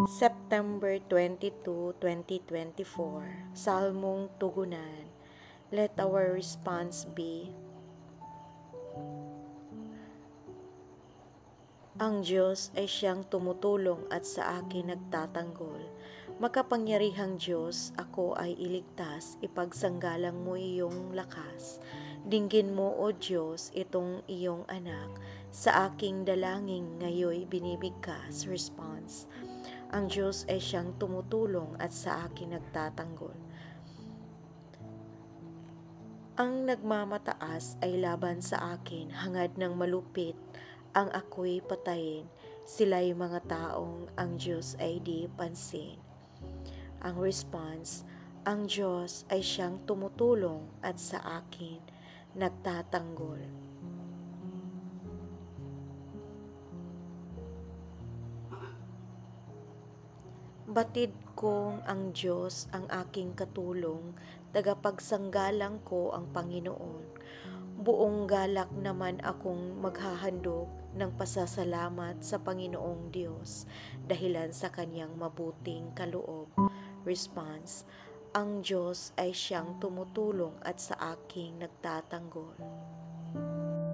September 22, 2024, Salmong Tugunan. Let our response be, ang Diyos ay siyang tumutulong at sa akin nagtatanggol. Makapangyarihang Diyos, ako ay iligtas, ipagsanggalang mo iyong lakas. Dinggin mo, O Diyos, itong iyong anak, sa aking dalangin ngayoy binibigkas. Response, ang Diyos ay siyang tumutulong at sa akin nagtatanggol. Ang nagmamataas ay laban sa akin, hangad ng malupit, ang ako'y patayin. Sila'y mga taong ang Diyos ay di pansin. Ang response, ang Diyos ay siyang tumutulong at sa akin nagtatanggol. Batid kong ang Diyos ang aking katulong, tagapagsanggalang ko ang Panginoon. Buong galak naman akong maghahandog ng pasasalamat sa Panginoong Diyos dahilan sa kanyang mabuting kaloob. Response, ang Diyos ay siyang tumutulong at sa aking nagtatanggol.